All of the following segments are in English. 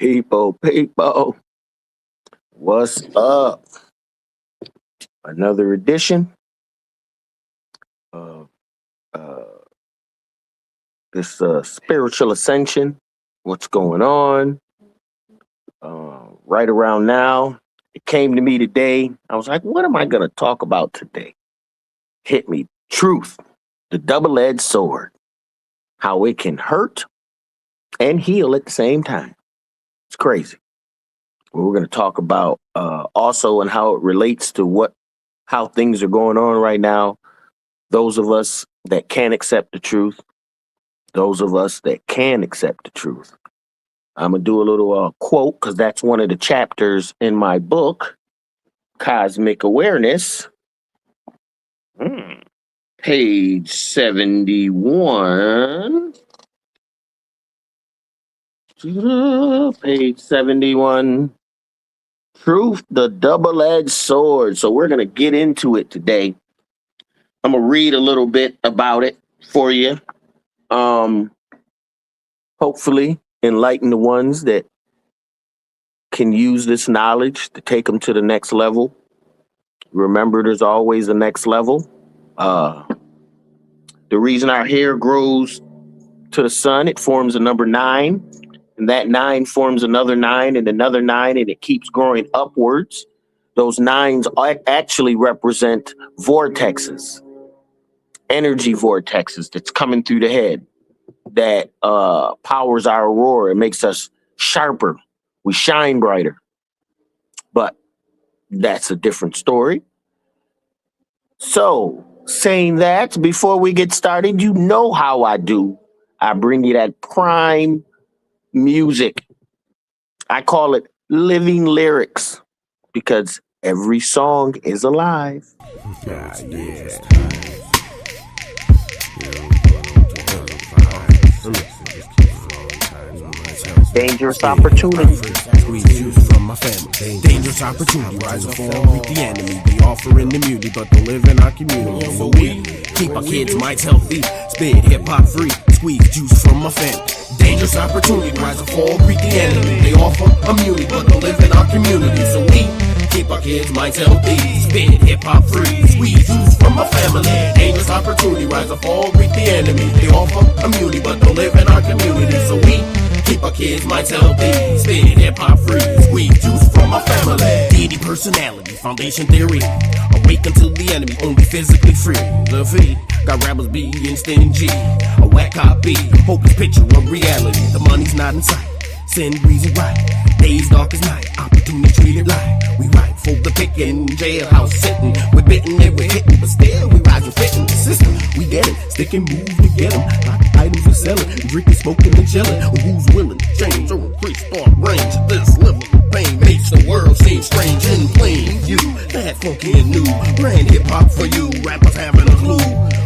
People, what's up? Another edition of this spiritual ascension. What's going on? Right around now, it came to me today. I was like, what am I going to talk about today? Hit me. Truth, the double-edged sword, how it can hurt and heal at the same time. It's crazy. We're going to talk about also and how it relates to how things are going on right now. Those of us that can't accept the truth, those of us that can accept the truth. I'm going to do a little quote because that's one of the chapters in my book, Cosmic Awareness. Page 71. Page 71. Truth, the double-edged sword. So we're going to get into it today. I'm going to read a little bit about it for you. Hopefully enlighten the ones that can use this knowledge to take them to the next level. Remember, there's always a next level. The reason our hair grows to the sun, it forms a number 9. And that 9 forms another 9 and another 9, and it keeps growing upwards. Those 9s actually represent vortexes, energy vortexes that's coming through the head that powers our aurora. It makes us sharper. We shine brighter. But that's a different story. So, saying that, before we get started, you know how I do. I bring you that prime music. I call it living lyrics because every song is alive. Dangerous opportunity. Squeeze juice from my family. Dangerous opportunity. Rise and fall, meet the enemy. They offering immunity, but don't live in our community. So we keep our kids' minds healthy. Spit hip-hop free. Squeeze juice from my family. Dangerous opportunity. Rise and fall, greet the enemy. They offer immunity, but don't live in our community. So we keep our kids' minds healthy. Spit hip-hop free. Squeeze juice from my family. Dangerous opportunity. Rise and fall, greet the enemy. They offer immunity, but don't live in our community. So we keep our kids' minds healthy. Spit hip-hop free. Squeeze juice from my family. Deity personality. Foundation theory. Awaken to the enemy. Only physically free. The feed. Got rappers being stingy. A whack copy. Hopeless picture of reality. The money's not in sight. Sin, reason, right. Days dark as night. Opportunity treated like. We right for the picking. Jailhouse sitting. We're bitten and we're hitting. But still we rise and fit in the system. We get it. Stick and move to get them. Like items we're selling. Drinking, smoking, and chilling. Who's willing to change or increase our range? This level of pain makes the world seem strange and plain. You, that funky and new. Brand hip-hop for you. Rappers having a clue.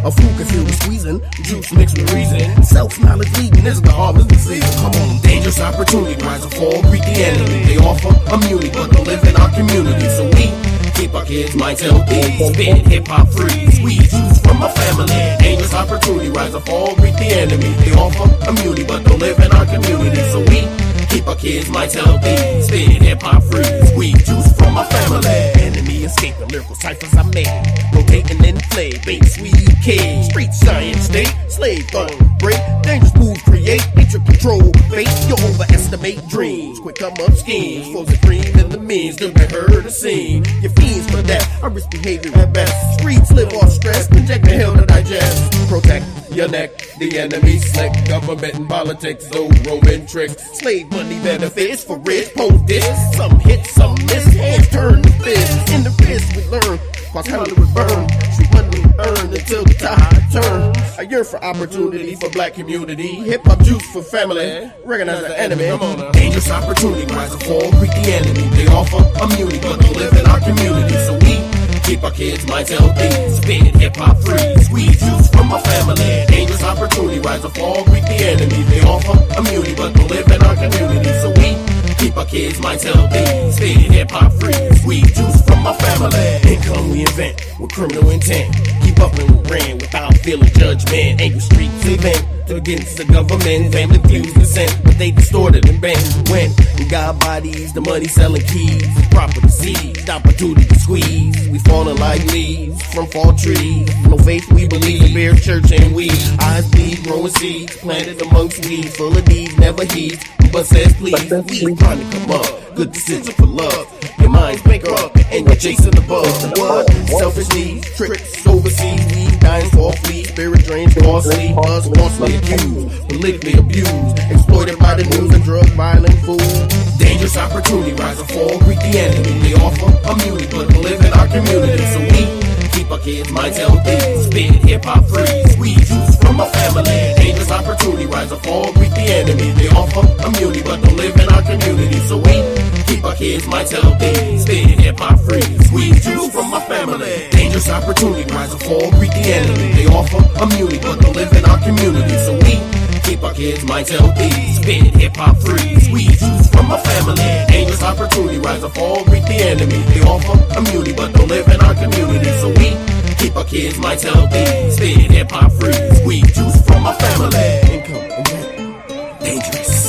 A fool can feel the squeezing. Juice mixed with reason. Self-knowledge leading is the harvest season. Come on, dangerous opportunity. Rise and fall, greet the enemy. They offer immunity, but don't live in our community. So we keep our kids' minds healthy. Spit hip-hop free. Squeeze juice from my family. Dangerous opportunity. Rise and fall, greet the enemy. They offer immunity, but don't live in our community. So we keep our kids' minds healthy. Spit hip-hop free. Squeeze juice from my family. Enemy escaping, lyrical ciphers I made. Rotating in play, bait, sweet cage. Street science, state, slave thought, break. Dangerous move, create, nature control. Fate, you overestimate dreams. Quick come up schemes, flows the cream in the means. Still be heard or seen. Your fiends for that, I risk behavior at best. Streets live off stress, project the hell to digest. Protect your neck, the enemy slick. Government and politics, old Roman tricks. Slave money benefits for rich, pose this. Some hit, some miss, hands turn to fist. In the fist we learn, cause Hollywood burn. Street money earned until the tide turns. A year for opportunity for black community. Hip-hop juice for family, recognize the enemy. Come on now. Dangerous opportunity, rise and fall, greet the enemy. They offer immunity, but don't live in our community. So we keep our kids' minds healthy. Spit hip-hop free. Squeeze juice from my family. Dangerous opportunity. Rise or fall, greet the enemy. They offer immunity, but don't live in our community. So we keep our kids' minds healthy. Spit hip-hop free. Squeeze juice from my family. Income we invent with criminal intent. Keep keep up and we ran without feeling judgment. Ain't the streets event against the government. Family feuds consent, but they distorted and bent. When we got bodies, the money selling keys, property seized, opportunity to squeeze. We falling like leaves from fall trees. No faith, we believe in beer, church, and weed. Eyes bleed, growing seeds, planted amongst weeds, full of deeds, never heeds. But says please, we trying to come up. Good decision for love. Your mind's bankrupt and you're chasing the bug. What? Selfish needs, tricks overseas. We dying for free. Spirit drains, costly, buzz, falsely accused, politically abused, exploited by the news and drug violent fools. Dangerous opportunity, rise and fall, greet the enemy. They offer immunity, but to live in our community. So we keep our kids' minds healthy, spit hip-hop free, squeeze juice from our family. Dangerous opportunity, rise and fall, greet the enemy. They offer immunity, but don't live in our community. So we keep our kids' minds healthy, spit hip-hop free, squeeze juice from our family. Dangerous opportunity, rise and fall, greet the enemy. They offer immunity, but don't live in our community. So we keep our kids' minds healthy, spit hip-hop free, squeeze juice from our family. Dangerous opportunity, rise and fall, greet the enemy. They offer immunity, but don't live in our community. So we keep our kids' minds healthy, spit hip-hop free, squeeze juice from our family. Income, dangerous.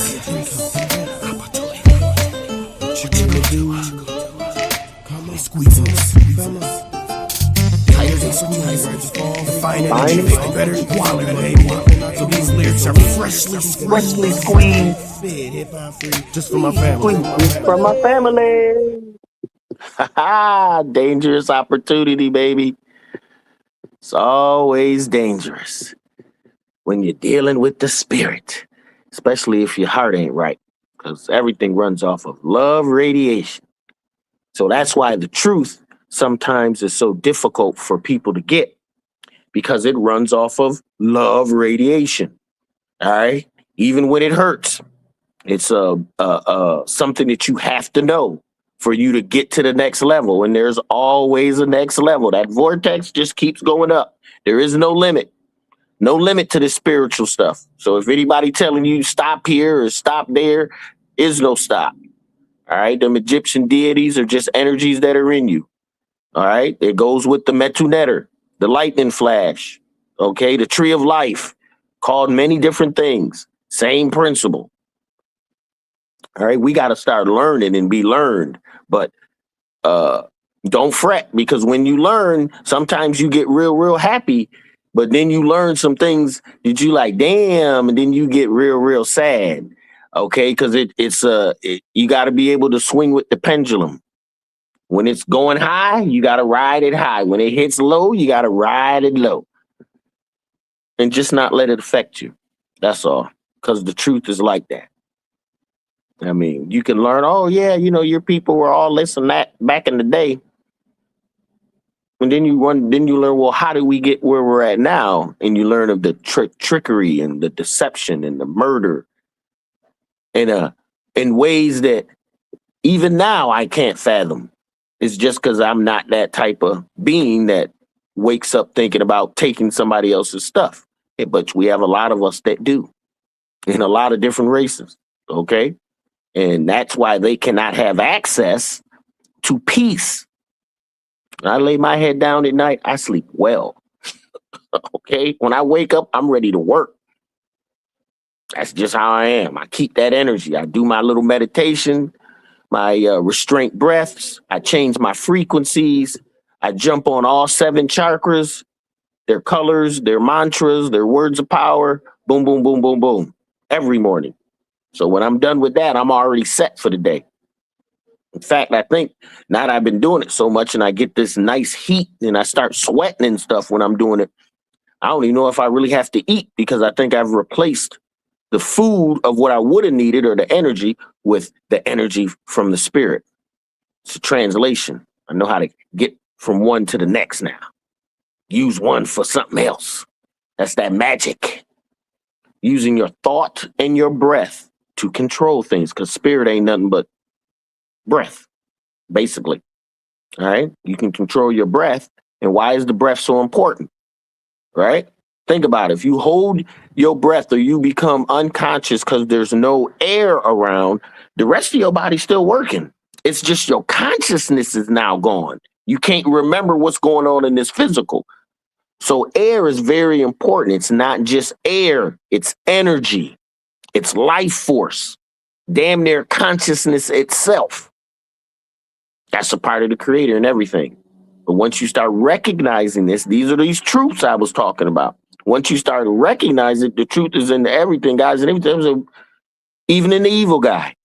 Squeezing us. Tires and squeezers. The fine energy makes the better quality, baby. So these lyrics are freshly squeezed. Just for my family. From my family. Dangerous opportunity, baby. It's always dangerous when you're dealing with the spirit, especially if your heart ain't right, because everything runs off of love radiation. So that's why the truth sometimes is so difficult for people to get, because it runs off of love radiation. All right. Even when it hurts, it's something that you have to know for you to get to the next level. And there's always a next level. That vortex just keeps going up. There is no limit to the spiritual stuff. So if anybody telling you stop here or stop there, is no stop. All right. Them Egyptian deities are just energies that are in you. All right. It goes with the Metu Neter, the lightning flash. Okay. The tree of life, called many different things. Same principle. All right. We got to start learning and be learned. But don't fret, because when you learn, sometimes you get real happy. But then you learn some things that you like, damn, and then you get real sad. Okay, because you got to be able to swing with the pendulum. When it's going high, you got to ride it high. When it hits low, you got to ride it low. And just not let it affect you. That's all. Because the truth is like that. I mean, you can learn, oh, yeah, your people were all this and that back in the day. And then you learn, well, how do we get where we're at now? And you learn of the trickery and the deception and the murder. In ways that even now I can't fathom. It's just because I'm not that type of being that wakes up thinking about taking somebody else's stuff. But we have a lot of us that do, in a lot of different races. Okay. And that's why they cannot have access to peace. When I lay my head down at night, I sleep well. Okay. When I wake up, I'm ready to work. That's just how I am. I keep that energy. I do my little meditation, my restraint breaths. I change my frequencies. I jump on all 7 chakras, their colors, their mantras, their words of power. Boom, boom, boom, boom, boom. Every morning. So when I'm done with that, I'm already set for the day. In fact, I think now that I've been doing it so much and I get this nice heat and I start sweating and stuff when I'm doing it, I don't even know if I really have to eat, because I think I've replaced the food of what I would have needed, or the energy, with the energy from the spirit. It's a translation. I know how to get from one to the next now. Use one for something else. That's that magic. Using your thought and your breath to control things, because spirit ain't nothing but breath, basically. All right. You can control your breath. And why is the breath so important? Right? Think about it. If you hold your breath or you become unconscious because there's no air around, the rest of your body's still working. It's just your consciousness is now gone. You can't remember what's going on in this physical. So air is very important. It's not just air, it's energy, it's life force, damn near consciousness itself. That's a part of the creator and everything. But once you start recognizing this, these are these truths I was talking about. Once you start recognizing the truth is in everything, guys, and everything, even in the evil guy,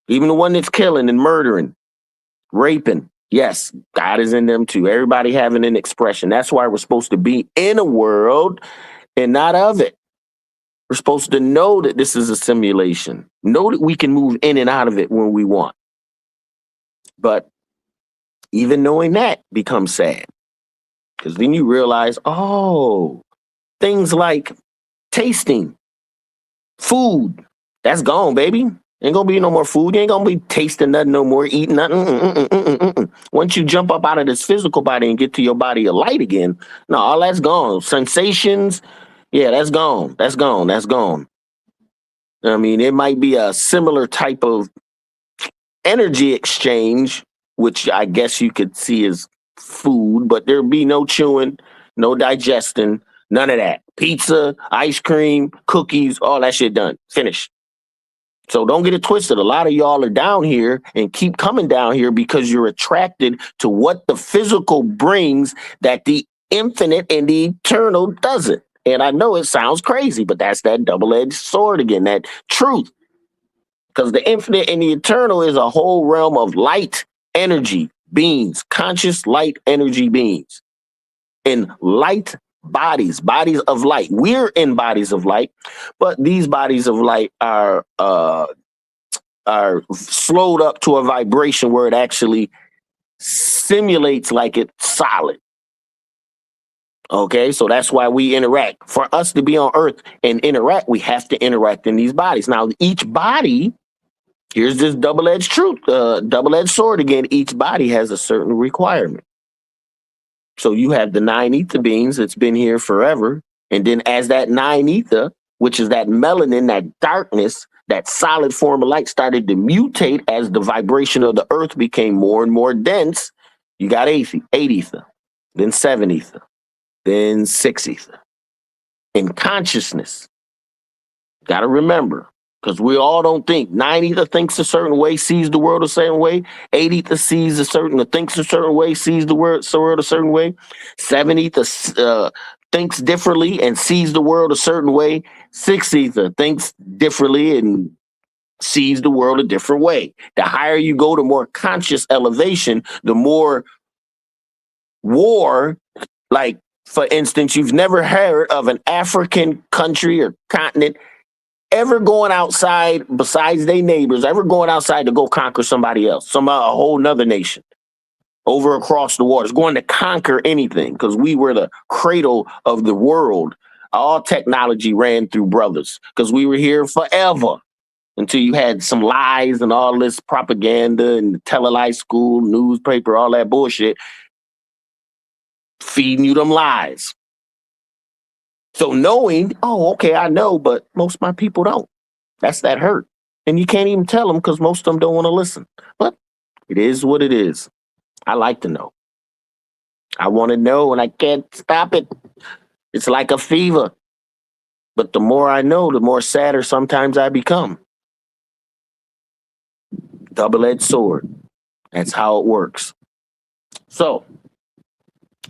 even the one that's killing and murdering, raping. Yes, God is in them too. Everybody having an expression. That's why we're supposed to be in a world and not of it. We're supposed to know that this is a simulation. Know that we can move in and out of it when we want. But even knowing that becomes sad. Because then you realize, oh, things like tasting, food, that's gone, baby. Ain't gonna be no more food. You ain't gonna be tasting nothing no more, eating nothing. Once you jump up out of this physical body and get to your body of light again, no, all that's gone. Sensations, yeah, that's gone. That's gone. That's gone. I mean, it might be a similar type of energy exchange, which I guess you could see as food, but there'd be no chewing, no digesting, none of that. Pizza, ice cream, cookies, all that shit done. Finished. So don't get it twisted. A lot of y'all are down here and keep coming down here because you're attracted to what the physical brings that the infinite and the eternal doesn't. And I know it sounds crazy, but that's that double-edged sword again, that truth. Because the infinite and the eternal is a whole realm of light energy beings, conscious light energy beings in light bodies, bodies of light. We're in bodies of light, but these bodies of light are slowed up to a vibration where it actually simulates like it's solid. Okay, so that's why we interact. For us to be on Earth and interact, we have to interact in these bodies. Now, each body, here's this double-edged truth, double-edged sword again. Each body has a certain requirement. So you have the nine ether beings that's been here forever. And then as that nine ether, which is that melanin, that darkness, that solid form of light started to mutate as the vibration of the earth became more and more dense, you got eight ether, then seven ether, then six ether. In consciousness, got to remember, because we all don't think. Nine ether thinks a certain way, sees the world a certain way. Eight ether sees a certain, thinks a certain way, sees the world a certain way. Seven ether thinks differently and sees the world a certain way. Six ether thinks differently and sees the world a different way. The higher you go, the more conscious elevation, the more war. Like, for instance, you've never heard of an African country or continent ever going outside besides their neighbors, ever going outside to go conquer somebody else, a whole nother nation over across the waters, going to conquer anything, because we were the cradle of the world. All technology ran through brothers because we were here forever until you had some lies and all this propaganda and the telelie school, newspaper, all that bullshit feeding you them lies. So knowing, oh, okay, I know, but most of my people don't. That's that hurt. And you can't even tell them because most of them don't want to listen. But it is what it is. I like to know. I want to know and I can't stop it. It's like a fever. But the more I know, the more sadder sometimes I become. Double-edged sword. That's how it works. So,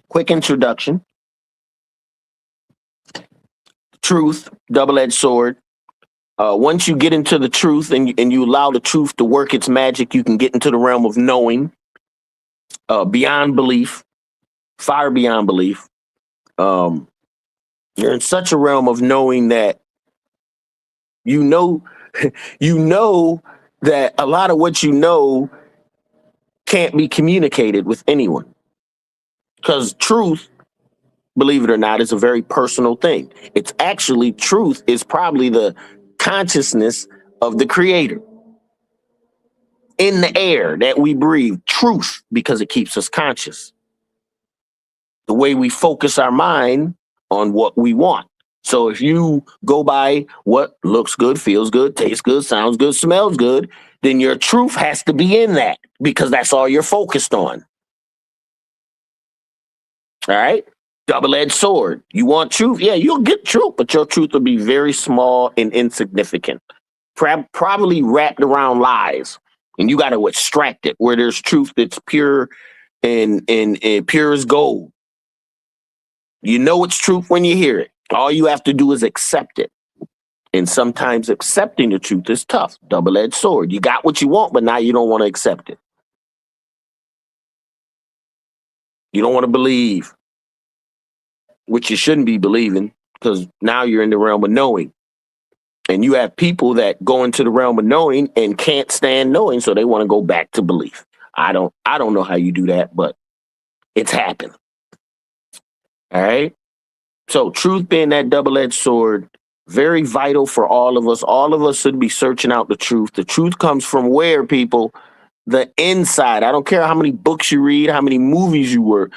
quick introduction. Truth, double-edged sword. Once you get into the truth and you allow the truth to work its magic, you can get into the realm of knowing, beyond belief, far beyond belief. You're in such a realm of knowing that you know that a lot of what you know can't be communicated with anyone. Because truth, believe it or not, is a very personal thing. It's actually, truth is probably the consciousness of the creator in the air that we breathe. Truth, because it keeps us conscious. The way we focus our mind on what we want. So if you go by what looks good, feels good, tastes good, sounds good, smells good, then your truth has to be in that because that's all you're focused on. All right. Double-edged sword. You want truth? Yeah, you'll get truth, but your truth will be very small and insignificant. Probably wrapped around lies. And you got to extract it where there's truth that's pure and pure as gold. You know it's truth when you hear it. All you have to do is accept it. And sometimes accepting the truth is tough. Double-edged sword. You got what you want, but now you don't want to accept it. You don't want to believe, which you shouldn't be believing, because now you're in the realm of knowing. And you have people that go into the realm of knowing and can't stand knowing, so they want to go back to belief. I don't know how you do that, but it's happened. All right. So truth being that double-edged sword, very vital for all of us. All of us should be searching out the truth. The truth comes from where, people? The inside. I don't care how many books you read, how many movies you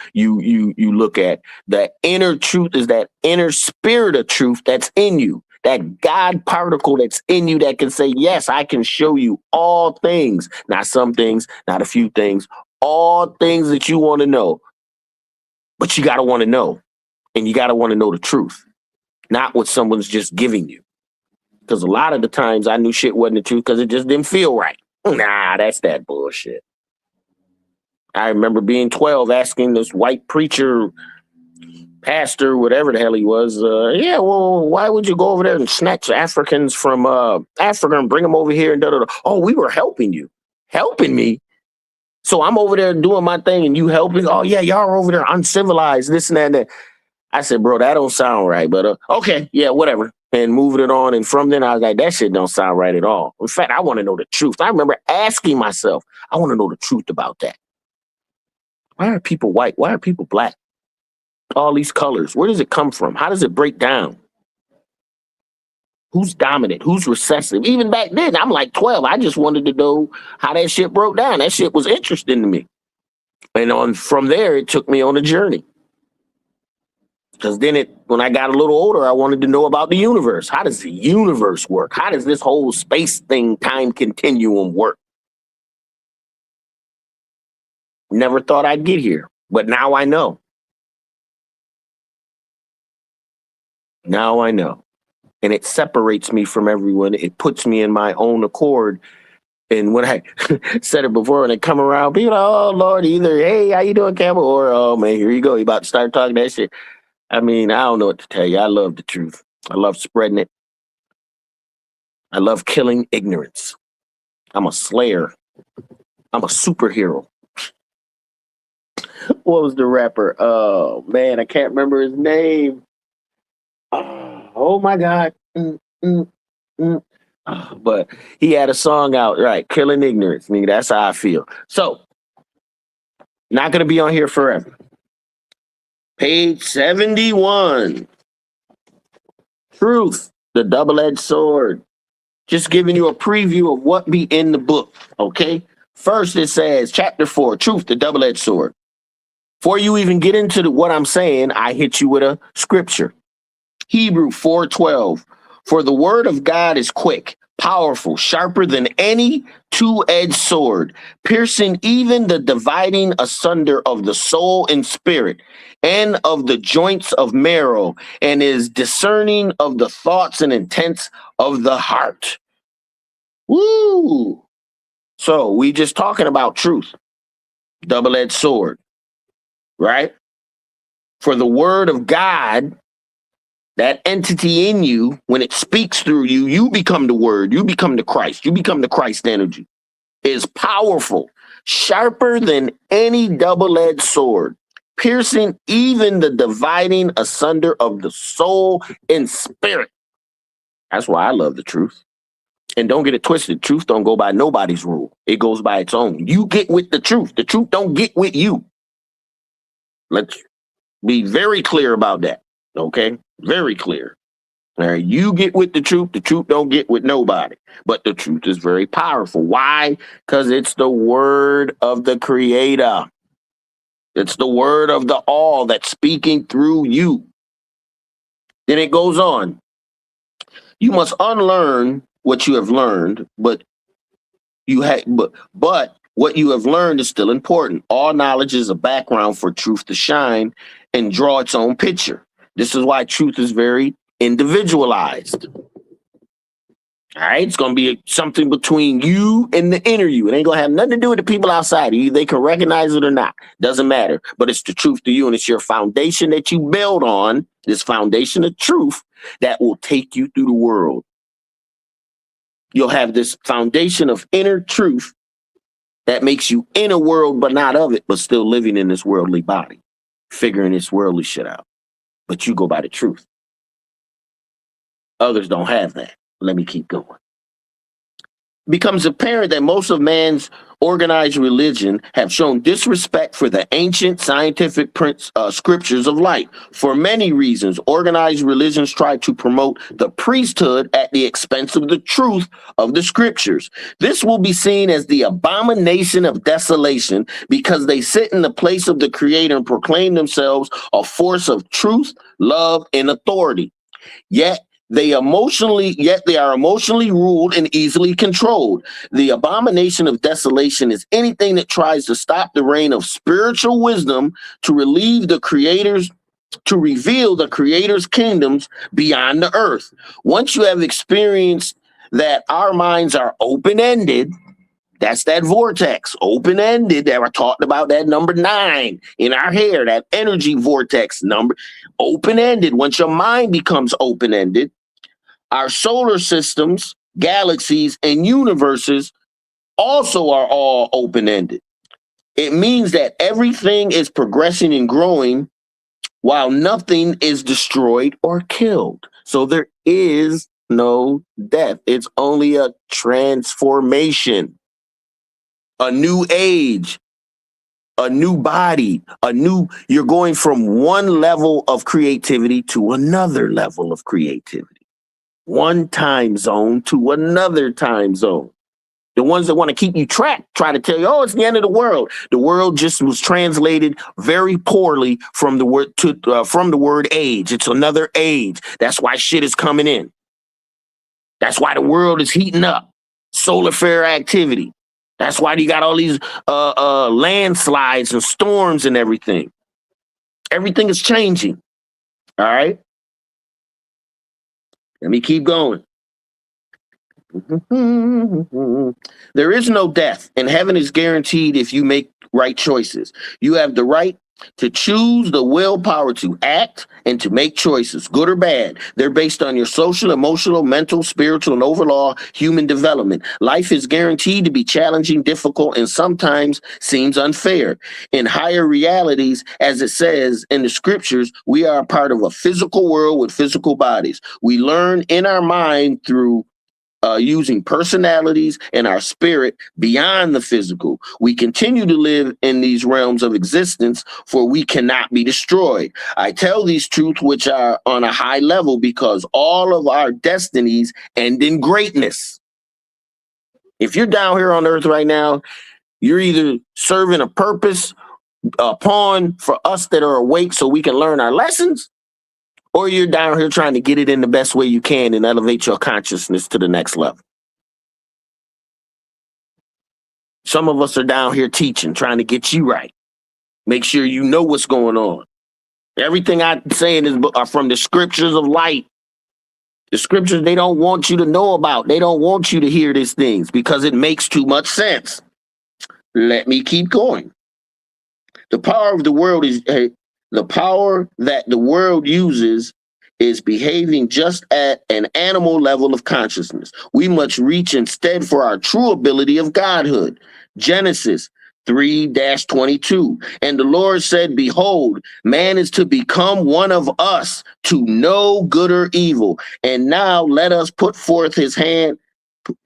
look at. The inner truth is that inner spirit of truth that's in you. That God particle that's in you that can say, yes, I can show you all things. Not some things, not a few things, all things that you want to know. But you got to want to know. And you got to want to know the truth, not what someone's just giving you. Because a lot of the times I knew shit wasn't the truth because it just didn't feel right. Nah, that's that bullshit. I remember being 12 asking this white preacher, pastor, whatever the hell he was, yeah, well, why would you go over there and snatch Africans from Africa and bring them over here and da-da-da? Oh, we were helping you. Helping me? So I'm over there doing my thing and you helping? Oh, yeah, y'all are over there uncivilized, this and that and that. I said, bro, that don't sound right, but okay, yeah, whatever. And moving it on. And from then I was like, that shit don't sound right at all. In fact, I want to know the truth. I remember asking myself, I want to know the truth about that. Why are people white? Why are people black? All these colors. Where does it come from? How does it break down? Who's dominant? Who's recessive? Even back then, I'm like 12. I just wanted to know how that shit broke down. That shit was interesting to me. And from there, it took me on a journey. Because then when I got a little older, I wanted to know about the universe. How does the universe work? How does this whole space thing, time continuum work? Never thought I'd get here, but now I know. Now I know. And it separates me from everyone. It puts me in my own accord. And when I said it before, when they come around, people are like, oh, Lord, either, hey, how you doing, Campbell? Or, oh, man, here you go. You about to start talking that shit. I mean, I don't know what to tell you. I love the truth. I love spreading it. I love killing ignorance. I'm a slayer. I'm a superhero. What was the rapper? Oh, man, I can't remember his name. Oh my God. But he had a song out, right? Killing ignorance. I mean, that's how I feel. So, not going to be on here forever. Page 71. Truth, the double-edged sword. Just giving you a preview of what be in the book, okay? First, it says, chapter 4, Truth, the double-edged sword. Before you even get into what I'm saying, I hit you with a scripture. Hebrew 4:12. For the word of God is quick, powerful, sharper than any two-edged sword, piercing even the dividing asunder of the soul and spirit, and of the joints of marrow, and is discerning of the thoughts and intents of the heart. Woo! So we just talking about truth, double-edged sword, right? For the word of God, that entity in you, when it speaks through you, you become the word, you become the Christ, you become the Christ energy, is powerful, sharper than any double-edged sword, piercing even the dividing asunder of the soul and spirit. That's why I love the truth. And don't get it twisted. Truth don't go by nobody's rule. It goes by its own. You get with the truth. The truth don't get with you. Let's be very clear about that. Okay? Very clear. All right, you get with the truth don't get with nobody. But the truth is very powerful. Why? Because it's the word of the Creator. It's the word of the all that's speaking through you. Then it goes on. You must unlearn what you have learned, but what you have learned is still important. All knowledge is a background for truth to shine, and draw its own picture. This is why truth is very individualized. All right, it's going to be something between you and the inner you. It ain't going to have nothing to do with the people outside of you. They can recognize it or not. Doesn't matter. But it's the truth to you, and it's your foundation that you build on, this foundation of truth that will take you through the world. You'll have this foundation of inner truth that makes you in a world but not of it, but still living in this worldly body, figuring this worldly shit out. But you go by the truth. Others don't have that. Let me keep going. Becomes apparent that most of man's organized religion have shown disrespect for the ancient scientific scriptures of light. For many reasons, organized religions try to promote the priesthood at the expense of the truth of the scriptures. This will be seen as the abomination of desolation because they sit in the place of the Creator and proclaim themselves a force of truth, love, and authority. Yet they are emotionally ruled and easily controlled. The abomination of desolation is anything that tries to stop the reign of spiritual wisdom to reveal the Creator's kingdoms beyond the earth. Once you have experienced that our minds are open-ended, that's that vortex, open-ended, that I talked about, that number 9 in our hair, that energy vortex number, open-ended. Once your mind becomes open-ended, our solar systems, galaxies, and universes also are all open-ended. It means that everything is progressing and growing while nothing is destroyed or killed. So there is no death. It's only a transformation, a new age, a new body, you're going from one level of creativity to another level of creativity. One time zone to another time zone. The ones that want to keep you trapped try to tell you, oh, it's the end of the world. The world just was translated very poorly from the word age. It's another age. That's why shit is coming in. That's why the world is heating up. Solar flare activity. That's why you got all these landslides and storms and everything. Everything is changing. All right. Let me keep going. There is no death, and heaven is guaranteed if you make right choices. You have the right to choose, the willpower to act and to make choices, good or bad. They're based on your social, emotional, mental, spiritual, and overall human development. Life is guaranteed to be challenging, difficult, and sometimes seems unfair. In higher realities, as it says in the scriptures, we are a part of a physical world with physical bodies. We learn in our mind through using personalities and our spirit beyond the physical. We continue to live in these realms of existence, for we cannot be destroyed. I tell these truths which are on a high level because all of our destinies end in greatness. If you're down here on earth right now, you're either serving a purpose, a pawn for us that are awake so we can learn our lessons, or you're down here trying to get it in the best way you can and elevate your consciousness to the next level. Some of us are down here teaching, trying to get you right. Make sure you know what's going on. Everything I'm saying are from the scriptures of light. The scriptures they don't want you to know about. They don't want you to hear these things because it makes too much sense. Let me keep going. The power of the world is... The power that the world uses is behaving just at an animal level of consciousness. We must reach instead for our true ability of godhood. Genesis 3-22. And the Lord said, behold, man is to become one of us to know good or evil. And now let us put forth his hand.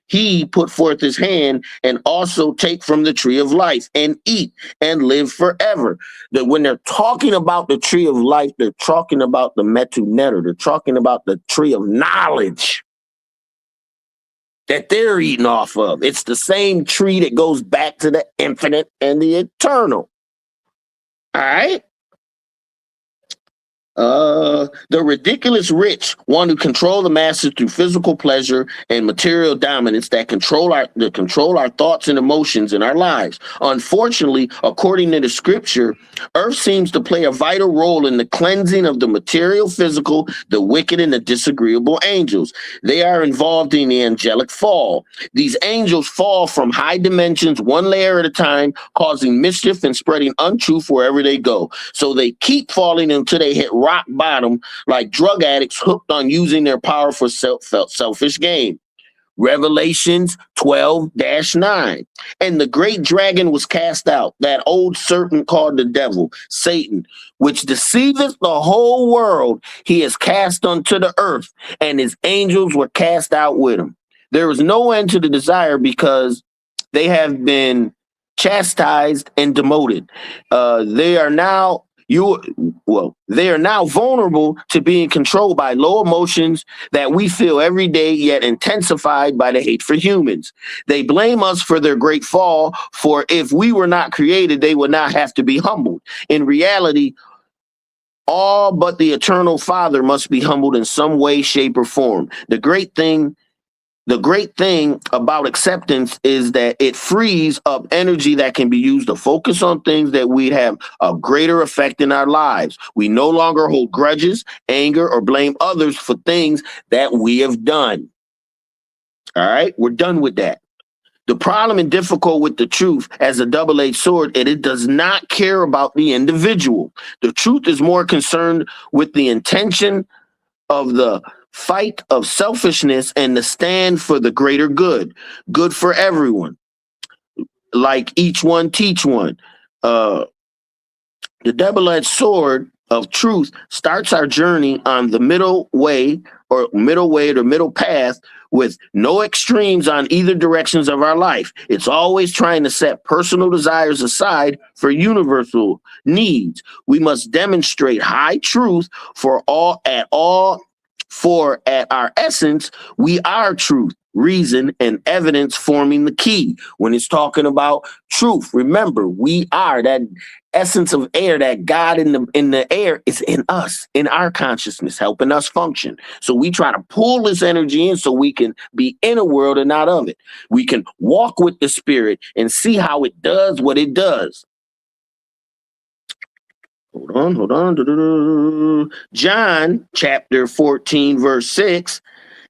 He put forth his hand and also take from the tree of life and eat and live forever. That when they're talking about the tree of life, they're talking about the Metu Neter. They're talking about the tree of knowledge that they're eating off of. It's the same tree that goes back to the infinite and the eternal. All right. The ridiculous rich want to control the masses through physical pleasure and material dominance that control our thoughts and emotions in our lives. Unfortunately, according to the scripture, earth seems to play a vital role in the cleansing of the material, physical, the wicked, and the disagreeable angels. They are involved in the angelic fall. These angels fall from high dimensions, one layer at a time, causing mischief and spreading untruth wherever they go. So they keep falling until they hit rock bottom, like drug addicts hooked on using their power for selfish gain. Revelations 12-9. And the great dragon was cast out, that old serpent called the devil, Satan, which deceiveth the whole world. He is cast unto the earth, and his angels were cast out with him. There is no end to the desire because they have been chastised and demoted. They are now vulnerable to being controlled by low emotions that we feel every day, yet intensified by the hate for humans. They blame us for their great fall, for if we were not created, they would not have to be humbled. In reality, all but the eternal Father must be humbled in some way, shape, or form. The great thing about acceptance is that it frees up energy that can be used to focus on things that we'd have a greater effect in our lives. We no longer hold grudges, anger, or blame others for things that we have done. All right, we're done with that. The problem and difficult with the truth as a double-edged sword, it does not care about the individual. The truth is more concerned with the intention of the fight of selfishness and the stand for the greater good for everyone. Like each one teach one. The double-edged sword of truth starts our journey on the middle way or middle path with no extremes on either directions of our life. It's always trying to set personal desires aside for universal needs. We must demonstrate high truth for at our essence, we are truth, reason, and evidence forming the key. When it's talking about truth, remember, we are that essence of air, that God in the air is in us, in our consciousness, helping us function. So we try to pull this energy in so we can be in a world and not of it. We can walk with the spirit and see how it does what it does. Hold on. John chapter 14, verse 6.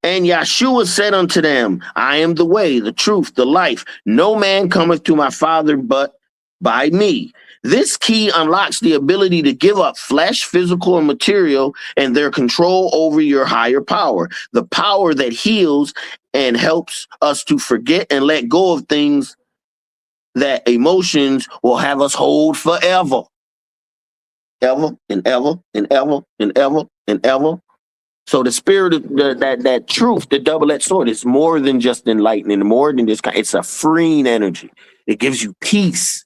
And Yeshua said unto them, I am the way, the truth, the life. No man cometh to my Father but by me. This key unlocks the ability to give up flesh, physical, and material, and their control over your higher power. The power that heals and helps us to forget and let go of things that emotions will have us hold forever. Ever and ever and ever and ever and ever. So the spirit of that truth, the double-edged sword, is more than just enlightening, more than this kind. It's a freeing energy. It gives you peace.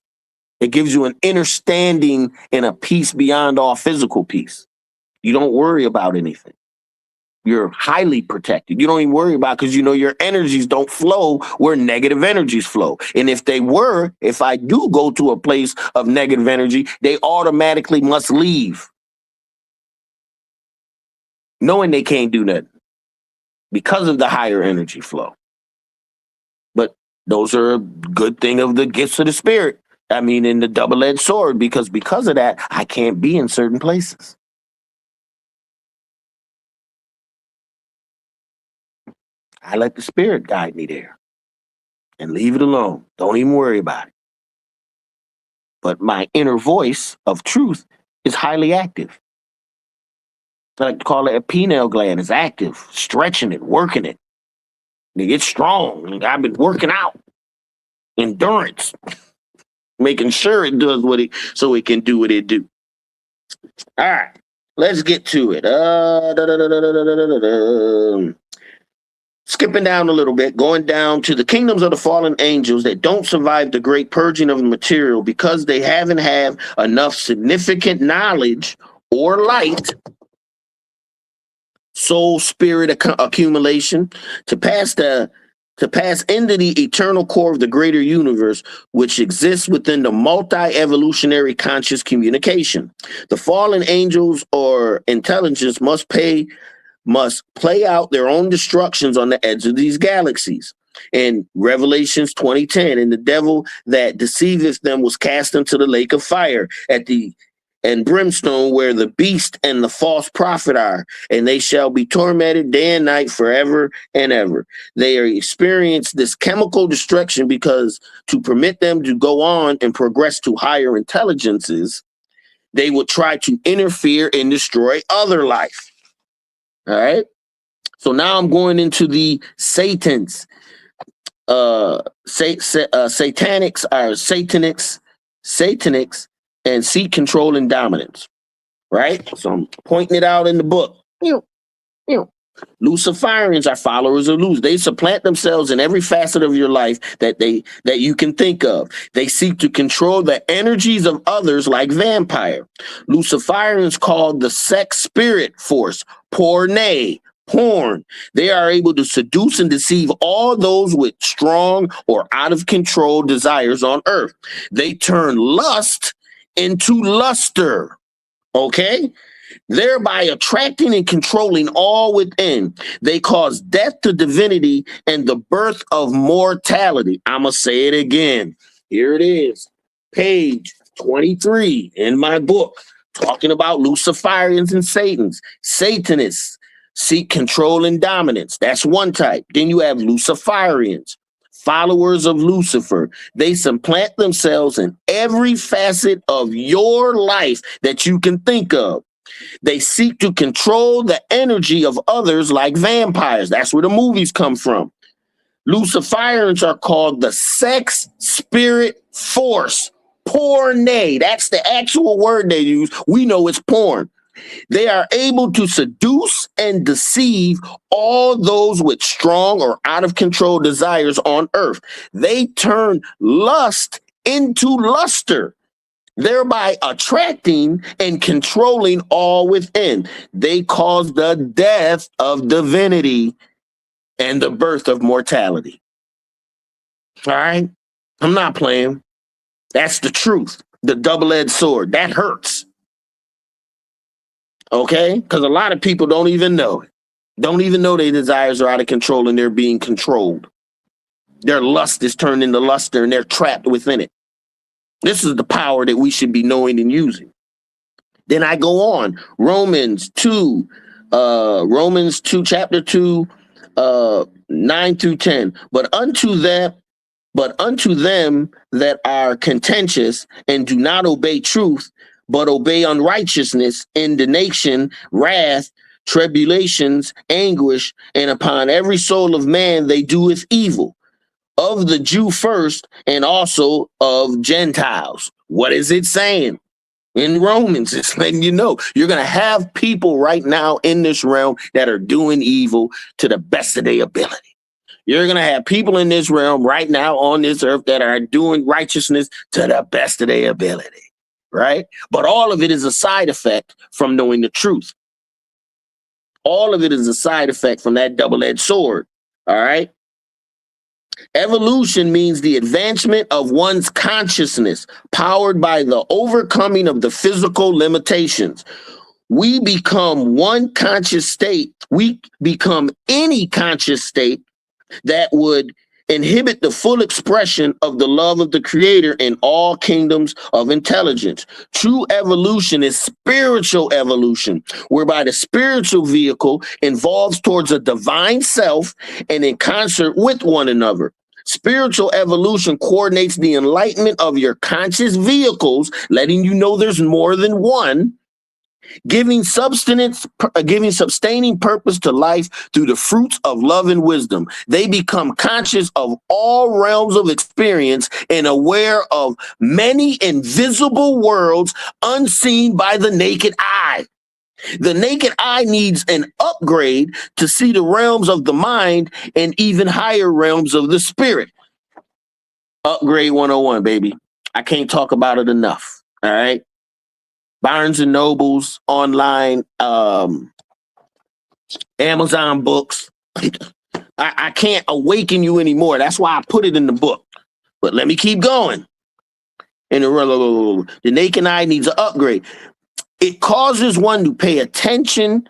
It gives you an inner standing and a peace beyond all physical peace. You don't worry about anything. You're highly protected. You don't even worry about, because you know your energies don't flow where negative energies flow. And if I do go to a place of negative energy, they automatically must leave, knowing they can't do nothing because of the higher energy flow. But those are a good thing of the gifts of the spirit. I mean, in the double-edged sword, because of that, I can't be in certain places. I let the spirit guide me there and leave it alone. Don't even worry about it. But my inner voice of truth is highly active. I like to call it a pineal gland. It's active, stretching it, working it. It gets strong. I've been working out. Endurance. Making sure it does so it can do what it do. All right. Let's get to it. Skipping down a little bit, going down to the kingdoms of the fallen angels that don't survive the great purging of the material because they haven't had enough significant knowledge or light, soul spirit accumulation to pass the to pass into the eternal core of the greater universe, which exists within the multi-evolutionary conscious communication. The fallen angels or intelligence must play out their own destructions on the edge of these galaxies. In Revelations 20:10, and the devil that deceiveth them was cast into the lake of fire and brimstone, where the beast and the false prophet are, and they shall be tormented day and night forever and ever. They are experience this chemical destruction because to permit them to go on and progress to higher intelligences, they would try to interfere and destroy other life. All right. So now I'm going into the Satans. Satanics, and seek control and dominance, right? So I'm pointing it out in the book. Luciferians are followers of Lucifer. They supplant themselves in every facet of your life that you can think of. They seek to control the energies of others like vampire. Luciferians called the sex spirit force, porn. They are able to seduce and deceive all those with strong or out of control desires on earth. They turn lust into luster, okay? Thereby attracting and controlling all within. They cause death to divinity and the birth of mortality. I'm going to say it again. Here it is, page 23 in my book, talking about Luciferians and Satanists. Seek control and dominance. That's one type. Then you have Luciferians, followers of Lucifer. They supplant themselves in every facet of your life that you can think of. They seek to control the energy of others like vampires. That's where the movies come from. Luciferians are called the sex spirit force. Porn. That's the actual word they use. We know it's porn. They are able to seduce and deceive all those with strong or out of control desires on earth. They turn lust into luster, thereby attracting and controlling all within. They cause the death of divinity and the birth of mortality. All right? I'm not playing. That's the truth. The double-edged sword. That hurts. Okay? Because a lot of people don't even know it. Don't even know their desires are out of control and they're being controlled. Their lust is turned into luster and they're trapped within it. This is the power that we should be knowing and using. Then I go on. Romans 2, chapter 2, 9 through 10. But unto them that are contentious and do not obey truth, but obey unrighteousness, indignation, wrath, tribulations, anguish, and upon every soul of man they doeth evil, of the Jew first, and also of Gentiles. What is it saying? In Romans, it's letting you know you're going to have people right now in this realm that are doing evil to the best of their ability. You're going to have people in this realm right now on this earth that are doing righteousness to the best of their ability. Right? But all of it is a side effect from knowing the truth. All of it is a side effect from that double-edged sword. All right? Evolution means the advancement of one's consciousness, powered by the overcoming of the physical limitations. We become one conscious state. We become any conscious state that would inhibit the full expression of the love of the Creator in all kingdoms of intelligence. True evolution is spiritual evolution, whereby the spiritual vehicle evolves towards a divine self and in concert with one another. Spiritual evolution coordinates the enlightenment of your conscious vehicles, letting you know there's more than one, giving sustaining purpose to life through the fruits of love and wisdom. They become conscious of all realms of experience and aware of many invisible worlds unseen by the naked eye. The naked eye needs an upgrade to see the realms of the mind and even higher realms of the spirit. Upgrade 101, baby. I can't talk about it enough. All right. Barnes and Nobles, online, Amazon books. I can't awaken you anymore. That's why I put it in the book. But let me keep going. And the naked eye needs an upgrade. It causes one to pay attention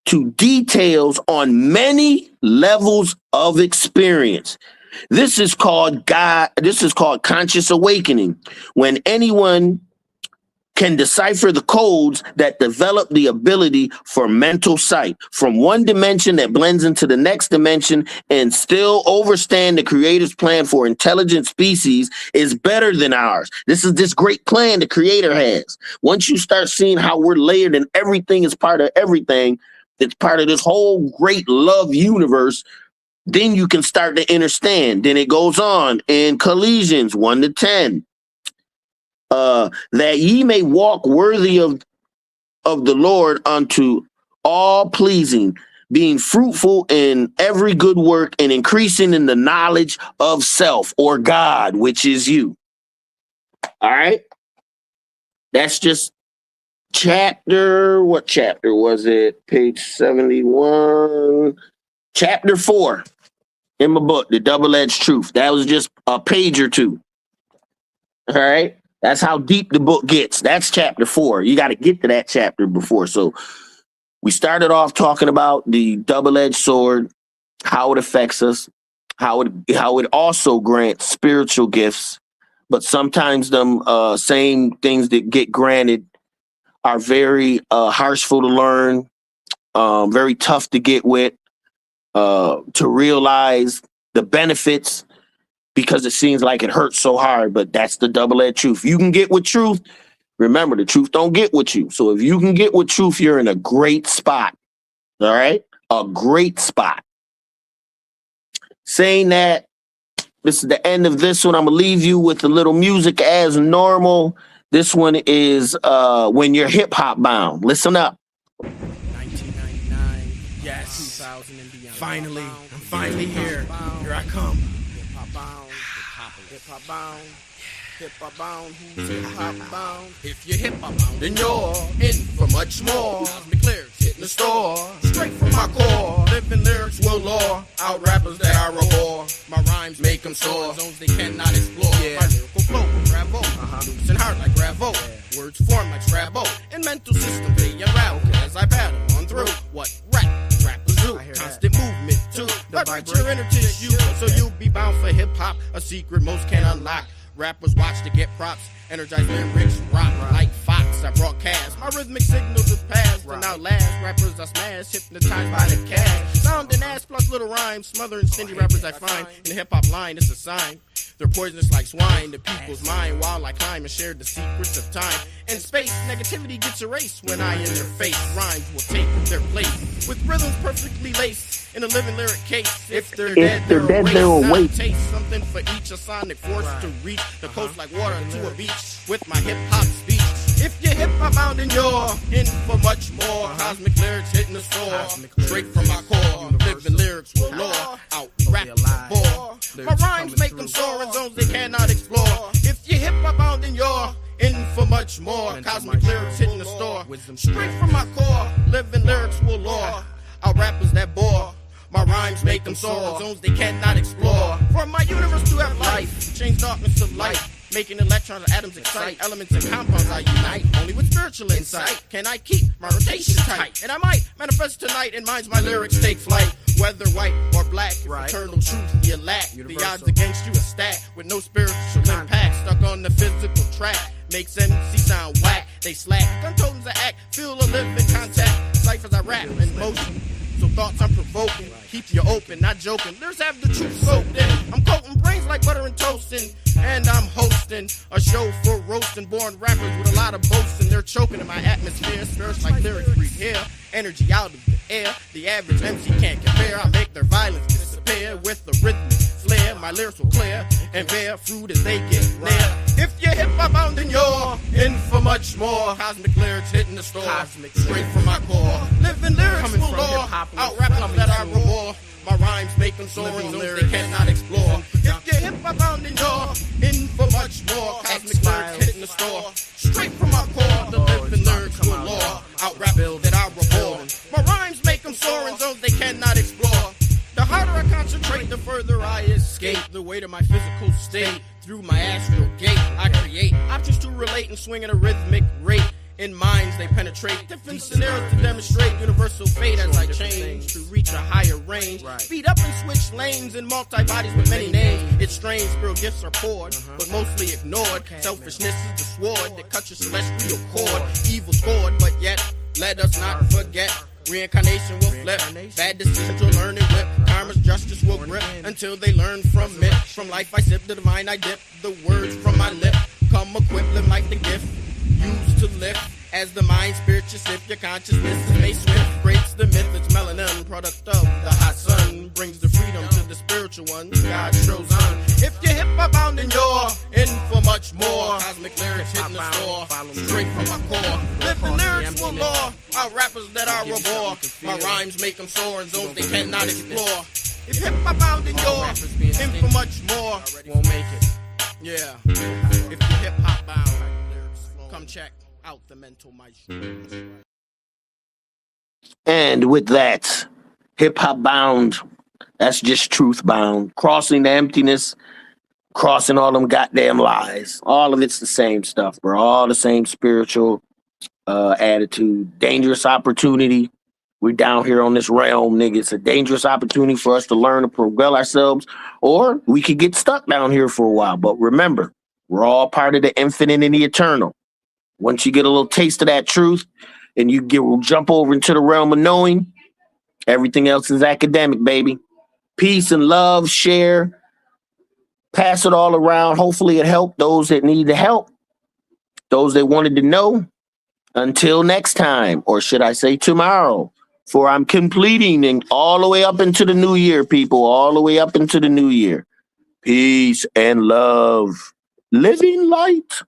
to details on many levels of experience. This is called conscious awakening, when anyone can decipher the codes that develop the ability for mental sight from one dimension that blends into the next dimension and still understand the creator's plan for intelligent species is better than ours. This is this great plan the creator has. Once you start seeing how we're layered and everything is part of everything, it's part of this whole great love universe, then you can start to understand. Then it goes on in Colossians 1-10. That ye may walk worthy of the Lord unto all pleasing, being fruitful in every good work and increasing in the knowledge of self or God, which is you. All right. That's just what chapter was it? Page 71, chapter 4 in my book, The Double-Edged Truth. That was just a page or two. All right. That's how deep the book gets. That's chapter 4. You got to get to that chapter before. So we started off talking about the double-edged sword, how it affects us, how it also grants spiritual gifts, but sometimes them same things that get granted are very harshful to learn, very tough to get with, to realize the benefits, because it seems like it hurts so hard, but that's the double-edged truth. You can get with truth. Remember, the truth don't get with you. So if you can get with truth, you're in a great spot. All right? A great spot. Saying that, this is the end of this one. I'm going to leave you with a little music as normal. This one is When You're Hip Hop Bound. Listen up. 1999, yes. 2000 and beyond. Finally, I'm finally here. Here I come. Hip-hop bound, hip-hop bound, who's hip-hop bound? If you're hip-hop bound, then you're in for much more. Cosmic lyrics hitting the store, straight from my core. Living lyrics will lure out rappers that I roar. My rhymes make them soar, zones they cannot explore. Yeah. My lyrical flow will gravel, loose and hard like gravel. Yeah. Words form like Scrabble, and mental system they unravel as I battle on through. What rappers do, constant movement too. Vibrate your inner tissue, so you'll be bound for hip-hop, a secret most can't unlock. Rappers watch to get props, energize lyrics, rock like Fox. I broadcast my rhythmic signals of past and outlast rappers I smash, hypnotized by the cash. Sound and ass plus little rhymes, smothering stingy rappers I find in the hip-hop line. It's a sign. They're poisonous like swine to people's mind while I climb and share the secrets of time and space. Negativity gets erased when I interface. Rhymes will take their place with rhythms perfectly laced in a living lyric case. If they're dead, they'll wait. Taste something for each, a sonic force to reach the coast like water to a beach with my hip-hop speech. If you're hip-hop bound and you're in for much more, cosmic lyrics hitting the store, straight from my core. Living lyrics will lure out rap the bore. My rhymes make them soar in zones they cannot explore. If you're hip-hop bound and you're in for much more, cosmic lyrics hitting the store, straight from my core. Living lyrics will lure out rappers that bore. My rhymes make them soar, zones they cannot explore. For my universe to have life, change darkness to light. Making electrons and atoms excite, elements and compounds I unite. Only with spiritual insight can I keep my rotation tight. And I might manifest tonight in minds my lyrics take flight. Whether white or black, eternal truth you lack. The odds against you are stacked with no spiritual impact. Stuck on the physical track, makes MC sound whack. They slack, gun totems that act, feel a living contact. Ciphers I rap in motion. So thoughts I'm provoking, keep you open, not joking. Lyrics have the truth soaked in. I'm coating brains like butter and toasting, and I'm hosting a show for roasting born rappers with a lot of boasting. They're choking in my atmosphere, spirits like lyrics breathe here, energy out of the air. The average MC can't compare. I make their violence disappear with the rhythmic flair. My lyrics will clear and bear fruit as they get near. If you're hip-hop bound, then you're in for much more. Cosmic lyrics hitting the store, straight from my core. Living lyrics will lure out rappers that I roar. My rhymes make them soar in zones they cannot explore. If you're hip-hop bound, then you're in for much more. Cosmic lyrics hitting the store, straight from my core. The living lyrics will lure out rappers that I roar. My rhymes make them soar in zones they cannot explore. The harder I come navigate the way to my physical state. Through my astral gate, I create options to relate and swing at a rhythmic rate. In minds they penetrate different scenarios to demonstrate universal fate as I change to reach a higher range. Speed up and switch lanes in multi-bodies with many names. It's strange, spiritual gifts are poured, but mostly ignored. Selfishness is the sword that cuts your celestial cord. Evil scored, but yet let us not forget. Reincarnation will flip, bad decisions will learn and whip. Karma's justice will grip until they learn from it. From life I sip, the divine I dip. The words from my lip come equipped, live like the gift used to lift. As the mind spirit you sip, your consciousness is made swift. Breaks the myth, it's melanin, product of the hot sun. Brings the freedom to the spiritual one, God shows on. If you're hip-hop bound and you're in for much more. Cosmic lyrics hitting the store, straight from my core. Live the lyrics for law, our rappers that are a bore. My rhymes make them soar in zones they cannot explore. If hip-hop bound and you're in for much more, won't make it. Yeah, if you're hip-hop bound, come check out the Mental Maestro. And with that, hip hop bound, that's just truth bound. Crossing the emptiness, crossing all them goddamn lies. All of it's the same stuff, bro. All the same spiritual attitude. Dangerous opportunity. We're down here on this realm, nigga. It's a dangerous opportunity for us to learn to propel ourselves, or we could get stuck down here for a while. But remember, we're all part of the infinite and the eternal. Once you get a little taste of that truth and you jump over into the realm of knowing, everything else is academic, baby. Peace and love, share, pass it all around. Hopefully it helped those that need the help, those that wanted to know. Until next time, or should I say tomorrow, for I'm completing and all the way up into the new year, people, all the way up into the new year. Peace and love. Living light.